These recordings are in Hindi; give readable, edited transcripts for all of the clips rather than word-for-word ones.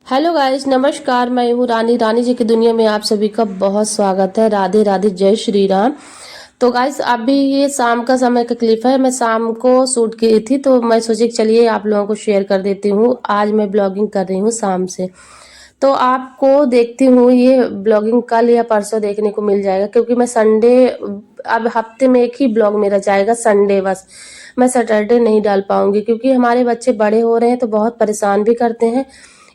हेलो गाइस, नमस्कार। मैं हूँ रानी जी की दुनिया में आप सभी का बहुत स्वागत है। राधे राधे, जय श्री राम। तो गाइस, अभी ये शाम का समय का क्लिप है। मैं शाम को शूट की थी तो मैं सोची कि चलिए आप लोगों को शेयर कर देती हूँ। आज मैं ब्लॉगिंग कर रही हूँ शाम से, तो आपको देखती हूँ ये ब्लॉगिंग कल या परसों देखने को मिल जाएगा, क्योंकि मैं संडे, अब हफ्ते में एक ही ब्लॉग मेरा जाएगा, संडे बस। मैं सैटरडे नहीं डाल पाऊंगी क्योंकि हमारे बच्चे बड़े हो रहे हैं तो बहुत परेशान भी करते हैं।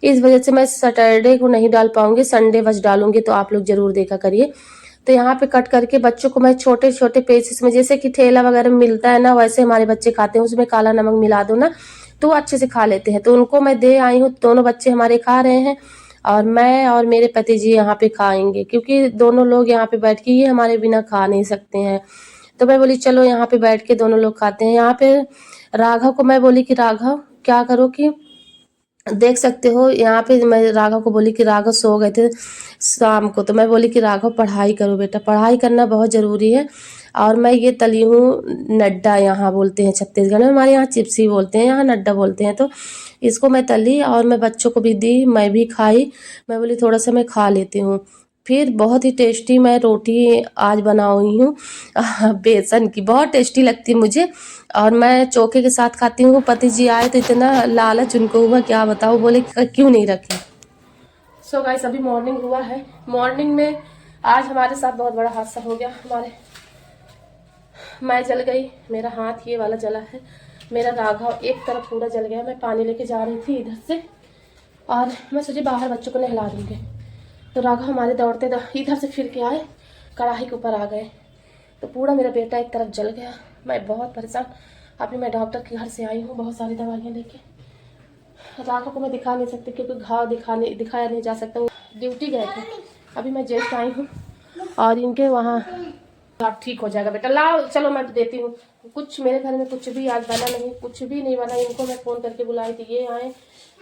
इस वजह से मैं सैटरडे को नहीं डाल पाऊंगी, संडे बस डालूंगी। तो आप लोग जरूर देखा करिए। तो यहाँ पे कट करके बच्चों को मैं छोटे छोटे पीसेस में, जैसे कि ठेला वगैरह में मिलता है ना, वैसे हमारे बच्चे खाते हैं। उसमें काला नमक मिला दो ना तो वो अच्छे से खा लेते हैं। तो उनको मैं दे आई हूँ, दोनों बच्चे हमारे खा रहे हैं और मैं और मेरे पति जी यहाँ पे खाएंगे, क्योंकि दोनों लोग यहाँ पे बैठ के ये हमारे बिना खा नहीं सकते हैं। तो मैं बोली चलो यहाँ पे बैठ के दोनों लोग खाते हैं। यहाँ पे राघव को मैं बोली कि राघव क्या करो कि देख सकते हो, यहाँ पे मैं राघव को बोली कि राघव सो गए थे शाम को, तो मैं बोली कि राघव पढ़ाई करो बेटा, पढ़ाई करना बहुत ज़रूरी है। और मैं ये तली हूँ नड्डा, यहाँ बोलते हैं छत्तीसगढ़ में, हमारे यहाँ चिप्सी बोलते हैं, यहाँ नड्डा बोलते हैं। तो इसको मैं तली और मैं बच्चों को भी दी, मैं भी खाई। मैं बोली थोड़ा सा मैं खा लेती हूँ। फिर बहुत ही टेस्टी मैं रोटी आज बनाई हूँ बेसन की, बहुत टेस्टी लगती है मुझे। और मैं चोखे के साथ खाती हूँ। पति जी आए तो इतना लालच उनको हुआ, क्या बताओ, बोले क्यों नहीं रखे। सो गाइस, अभी मॉर्निंग हुआ है। मॉर्निंग में आज हमारे साथ बहुत बड़ा हादसा हो गया। मैं जल गई, मेरा हाथ ये वाला जला है, मेरा राघव एक तरफ पूरा जल गया। मैं पानी लेके जा रही थी इधर से और मैं सोची बाहर बच्चों को नहला दूंगी, तो राघव हमारे दौड़ते इधर से फिर के आए, कढ़ाई के ऊपर आ गए, तो पूरा मेरा बेटा एक तरफ जल गया। मैं बहुत परेशान। अभी मैं डॉक्टर के घर से आई हूँ बहुत सारी दवाइयाँ लेके। राघव को मैं दिखा नहीं सकती क्योंकि घाव दिखाया नहीं जा सकता, वो ड्यूटी गए थे। अभी मैं जस्ट आई हूँ और इनके वहाँ। आप ठीक हो जाएगा बेटा, लाओ चलो मैं देती हूँ। कुछ मेरे घर में कुछ भी आज बना नहीं, कुछ भी नहीं बना। इनको मैं फ़ोन करके बुलाई थी, ये आए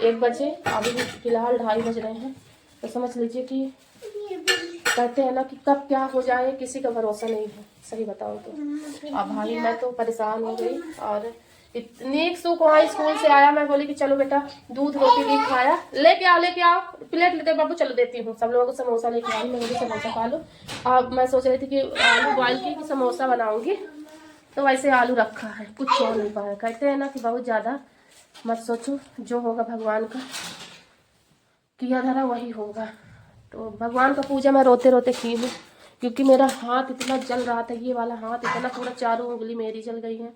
1 बजे, अभी फिलहाल 2:30 बज रहे हैं। तो समझ लीजिए कि कहते हैं ना कि कब क्या हो जाए किसी का भरोसा नहीं है, सही बताओ तो। अब भाई मैं तो परेशान हो गई। और इतनी सू को स्कूल से आया, मैं बोली कि चलो बेटा दूध रोटी भी खाया, लेके आओ प्लेट लेते बाबू, चलो देती हूँ। सब लोगों को समोसा लेके आई, मैं बोली समोसा खा लो। अब मैं सोच रही थी कि आलू बॉयल की समोसा बनाऊंगी, तो वैसे आलू रखा है, कुछ हो नहीं पाया। कहते हैं ना कि बहुत ज़्यादा मत सोचो, जो होगा भगवान का किया धरा वही होगा। तो भगवान का पूजा मैं रोते रोते की हूँ, क्योंकि मेरा हाथ इतना जल रहा था, ये वाला हाथ इतना, पूरा चारों उंगली मेरी जल गई है।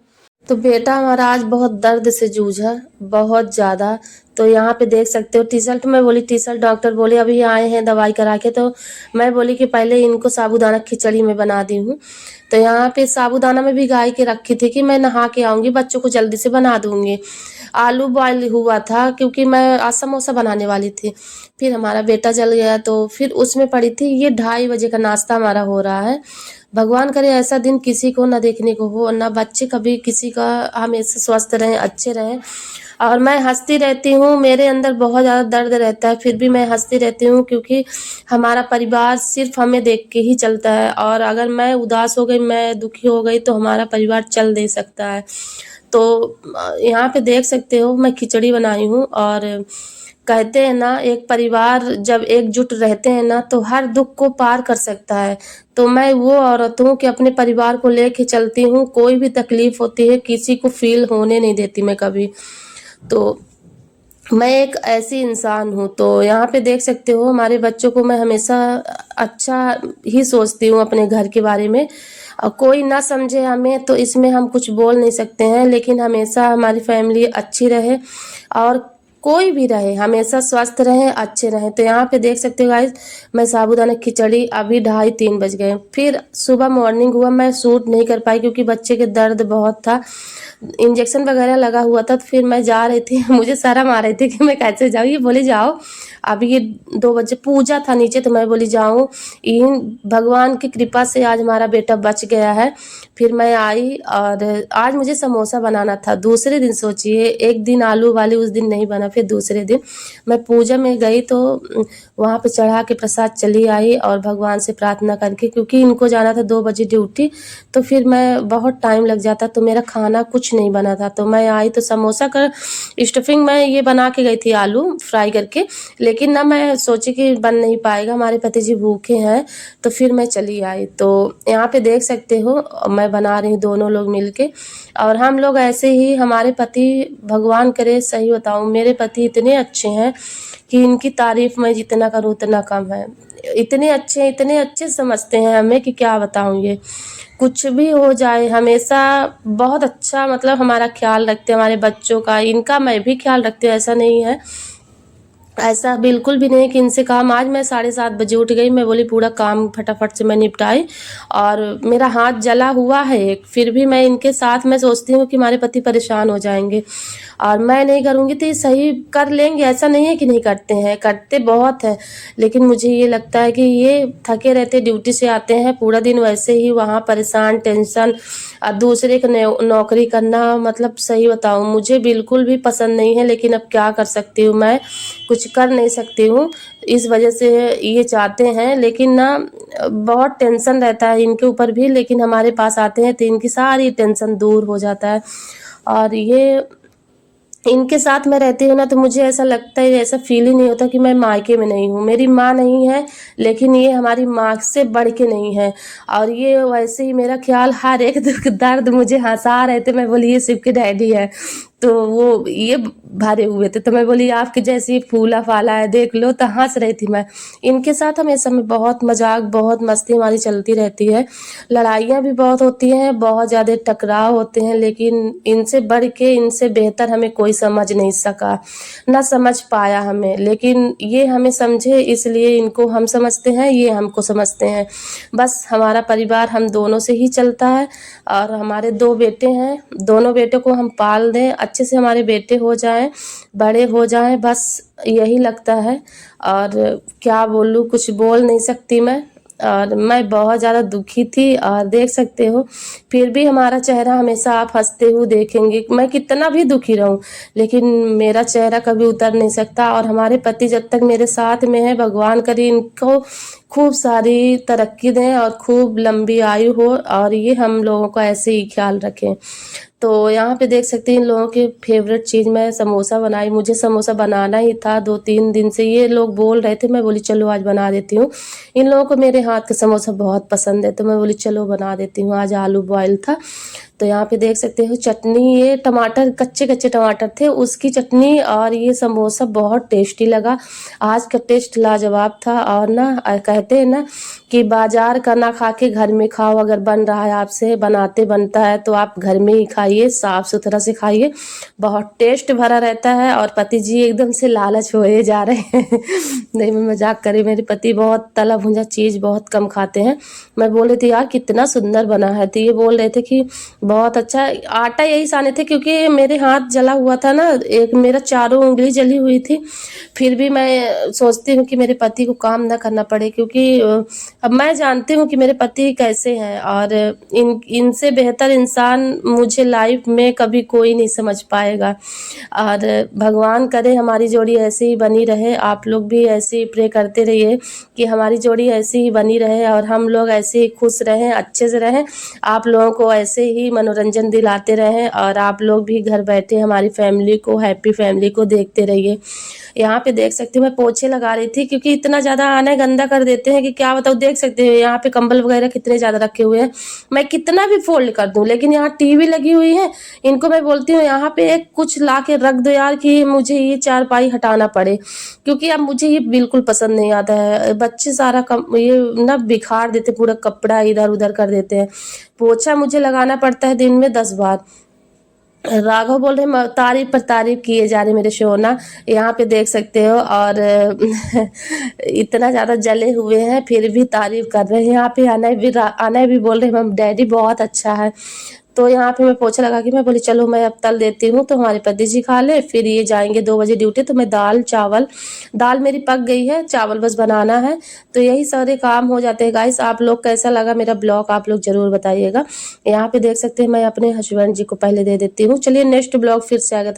तो बेटा हमारा आज बहुत दर्द से जूझा, बहुत ज़्यादा। तो यहाँ पे देख सकते हो टी शर्ट, मैं बोली टी शर्ट, डॉक्टर बोले अभी आए हैं दवाई करा के। तो मैं बोली कि पहले इनको साबूदाना खिचड़ी में बना दी हूँ। तो यहाँ पे साबूदाना में भिगाई के रखी थी कि मैं नहा के आऊँगी, बच्चों को जल्दी से बना दूँगी। आलू बॉयल हुआ था क्योंकि मैं आज समोसा बनाने वाली थी। फिर हमारा बेटा जल गया, तो फिर उसमें पड़ी थी। ये 2:30 बजे का नाश्ता हमारा हो रहा है। भगवान करे ऐसा दिन किसी को ना देखने को हो, ना बच्चे कभी किसी का, हमेशा स्वस्थ रहें, अच्छे रहें। और मैं हंसती रहती हूँ, मेरे अंदर बहुत ज़्यादा दर्द रहता है, फिर भी मैं हंसती रहती हूँ, क्योंकि हमारा परिवार सिर्फ हमें देख के ही चलता है। और अगर मैं उदास हो गई, मैं दुखी हो गई, तो हमारा परिवार चल नहीं सकता है। तो यहाँ पे देख सकते हो मैं खिचड़ी बनाई हूँ। और कहते हैं ना, एक परिवार जब एकजुट रहते हैं ना तो हर दुख को पार कर सकता है। तो मैं वो औरत हूँ कि अपने परिवार को लेके चलती हूँ, कोई भी तकलीफ होती है किसी को फील होने नहीं देती मैं कभी। तो मैं एक ऐसी इंसान हूँ। तो यहाँ पे देख सकते हो हमारे बच्चों को मैं हमेशा अच्छा ही सोचती हूँ अपने घर के बारे में। और कोई ना समझे हमें तो इसमें हम कुछ बोल नहीं सकते हैं, लेकिन हमेशा हमारी फैमिली अच्छी रहे और कोई भी रहे हमेशा स्वस्थ रहे, अच्छे रहें। तो यहाँ पे देख सकते हो गाइस, मैं साबूदाना खिचड़ी, अभी 2:30-3 बज गए। फिर सुबह मॉर्निंग हुआ, मैं शूट नहीं कर पाई क्योंकि बच्चे के दर्द बहुत था, इंजेक्शन वगैरह लगा हुआ था। तो फिर मैं जा रही थी, मुझे शर्म आ रही थी कि मैं कैसे जाऊँ। ये बोली जाओ, अभी ये 2 बजे पूजा था नीचे, तो मैं बोली जाऊँ। इन भगवान की कृपा से आज हमारा बेटा बच गया है। फिर मैं आई और आज मुझे समोसा बनाना था। दूसरे दिन सोचिए, एक दिन आलू वाली उस दिन नहीं बना, फिर दूसरे दिन मैं पूजा में गई तो वहाँ पे चढ़ा के प्रसाद चली आई और भगवान से प्रार्थना करके, क्योंकि इनको जाना था 2 बजे ड्यूटी। तो फिर मैं बहुत टाइम लग जाता, तो मेरा खाना कुछ कुछ नहीं बना था। तो मैं आई तो समोसा का स्टफिंग मैं ये बना के गई थी, आलू फ्राई करके, लेकिन ना मैं सोची कि बन नहीं पाएगा, हमारे पति जी भूखे हैं, तो फिर मैं चली आई। तो यहाँ पे देख सकते हो मैं बना रही हूँ, दोनों लोग मिलके। और हम लोग ऐसे ही, हमारे पति, भगवान करे सही बताऊँ, मेरे पति इतने अच्छे हैं कि इनकी तारीफ मैं जितना करूँ उतना कम है। इतने अच्छे, इतने अच्छे समझते हैं हमें कि क्या बताऊँ। ये कुछ भी हो जाए हमेशा बहुत अच्छा, मतलब हमारा ख्याल रखते हैं, हमारे बच्चों का, इनका मैं भी ख्याल रखती हूँ। ऐसा नहीं है, ऐसा बिल्कुल भी नहीं कि इनसे काम, आज मैं 7:30 बजे उठ गई, मैं बोली पूरा काम फटाफट से मैं निपटाई। और मेरा हाथ जला हुआ है एक, फिर भी मैं इनके साथ, मैं सोचती हूँ कि हमारे पति परेशान हो जाएंगे और मैं नहीं करूँगी तो ये सही कर लेंगे। ऐसा नहीं है कि नहीं करते हैं, करते बहुत है, लेकिन मुझे ये लगता है कि ये थके रहते, ड्यूटी से आते हैं पूरा दिन वैसे ही वहाँ परेशान, टेंशन, और दूसरे को नौकरी करना, मतलब सही बताऊँ मुझे बिल्कुल भी पसंद नहीं है। लेकिन अब क्या कर सकती हूँ, मैं कुछ कर नहीं सकती हूँ, इस वजह से ये चाहते हैं। लेकिन ना बहुत टेंशन रहता है इनके ऊपर भी, लेकिन हमारे पास आते हैं तो इनकी सारी टेंशन दूर हो जाता है। और ये इनके साथ मैं रहती हूँ ना, तो मुझे ऐसा लगता है, ऐसा फील ही नहीं होता कि मैं मायके में नहीं हूँ। मेरी माँ नहीं है, लेकिन ये हमारी माँ से बढ़ के नहीं है। और ये वैसे ही मेरा ख्याल, हर एक दुख दर्द मुझे हंसा रहे थे। मैं बोली ये शिव के डैडी है, तो वो ये भरे हुए थे, तो मैं बोली आपके जैसी फूला फाला है देख लो, तो हंस रही थी मैं। इनके साथ हमेशा में बहुत मजाक, बहुत मस्ती हमारी चलती रहती है। लड़ाइयाँ भी बहुत होती हैं, बहुत ज़्यादा टकराव होते हैं, लेकिन इनसे बढ़ के, इनसे बेहतर हमें कोई समझ नहीं सका, ना समझ पाया हमें। लेकिन ये हमें समझे, इसलिए इनको हम समझते हैं, ये हमको समझते हैं। बस हमारा परिवार हम दोनों से ही चलता है। और हमारे 2 बेटे हैं, दोनों बेटों को हम पाल दें, अच्छे से हमारे बेटे हो जाएं, बड़े हो जाएं, बस यही लगता है। और क्या बोलूँ, कुछ बोल नहीं सकती मैं। और मैं बहुत ज़्यादा दुखी थी, और देख सकते हो फिर भी हमारा चेहरा हमेशा आप हंसते हुए देखेंगे। मैं कितना भी दुखी रहूं, लेकिन मेरा चेहरा कभी उतर नहीं सकता। और हमारे पति जब तक मेरे साथ में है, भगवान करे इनको खूब सारी तरक्की दें और खूब लंबी आयु हो, और ये हम लोगों का ऐसे ही ख्याल रखें। तो यहाँ पे देख सकते हैं इन लोगों की फेवरेट चीज़ मैं समोसा बनाई। मुझे समोसा बनाना ही था 2-3 दिन से, ये लोग बोल रहे थे, मैं बोली चलो आज बना देती हूँ। इन लोगों को मेरे हाथ का समोसा बहुत पसंद है, तो मैं बोली चलो बना देती हूँ। आज आलू बॉयल था, तो यहाँ पे देख सकते हो चटनी, ये टमाटर, कच्चे कच्चे टमाटर थे, उसकी चटनी, और ये समोसा बहुत टेस्टी लगा। आज का टेस्ट लाजवाब था। और ना कहते हैं ना कि बाजार का ना खा के घर में खाओ, अगर बन रहा है आपसे, बनाते बनता है तो आप घर में ही खाइए, साफ सुथरा से खाइए, बहुत टेस्ट भरा रहता है। और पति जी एकदम से लालच होए जा रहे हैं नहीं, मैं मजाक करी, मेरे पति बहुत तला भुना चीज़ बहुत कम खाते हैं। मैं बोल रही थी यार कितना सुंदर बना है, तो ये बोल रहे थे कि बहुत अच्छा। आटा यही साने थे, क्योंकि मेरे हाथ जला हुआ था ना, एक मेरा चारों उंगली जली हुई थी। फिर भी मैं सोचती हूँ कि मेरे पति को काम ना करना पड़े, क्योंकि अब मैं जानती हूँ कि मेरे पति कैसे हैं, और इनसे बेहतर इंसान मुझे लाइफ में कभी कोई नहीं समझ पाएगा। और भगवान करे हमारी जोड़ी ऐसे ही बनी रहे, आप लोग भी ऐसे ही प्रे करते रहिए कि हमारी जोड़ी ऐसे ही बनी रहे, और हम लोग ऐसे ही खुश रहें, अच्छे से रहें, आप लोगों को ऐसे ही मनोरंजन दिलाते रहें, और आप लोग भी घर बैठे हमारी फैमिली को, हैप्पी फैमिली को देखते रहिए। यहाँ पे देख सकते हो मैं पोछे लगा रही थी, क्योंकि इतना ज़्यादा आना गंदा कर देते हैं कि क्या बताओ। देख सकते हो यहाँ पे कंबल वगैरह कितने ज़्यादा रखे हुए हैं, मैं कितना भी फोल्ड कर दूं, लेकिन यहाँ टीवी लगी हुई है। इनको मैं बोलती हूँ यहाँ पे एक कुछ ला के रख दो यार, कि मुझे ये चारपाई हटाना पड़े, क्योंकि अब मुझे ये बिल्कुल पसंद नहीं आता है। बच्चे सारा ये ना बिखार देते, पूरा कपड़ा इधर उधर कर देते हैं। पोछा मुझे लगाना पड़ता है दिन में 10 बार। राघव बोल रहे तारीफ पर तारीफ किए जा रहे मेरे शोना, यहाँ पे देख सकते हो। और इतना ज़्यादा जले हुए हैं फिर भी तारीफ कर रहे हैं। यहाँ पे आना भी बोल रहे हैं डैडी बहुत अच्छा है। तो यहाँ पे मैं पोछा लगा के मैं बोली चलो मैं अब तल देती हूँ, तो हमारे पति जी खा ले, फिर ये जाएंगे 2 बजे ड्यूटी। तो मैं दाल मेरी पक गई है, चावल बस बनाना है। तो यही सारे काम हो जाते हैं गाइस। आप लोग कैसा लगा मेरा ब्लॉग, आप लोग जरूर बताइएगा। यहाँ पे देख सकते हैं मैं अपने हस्बैंड जी को पहले दे देती हूँ। चलिए नेक्स्ट ब्लॉग फिर से आएगा।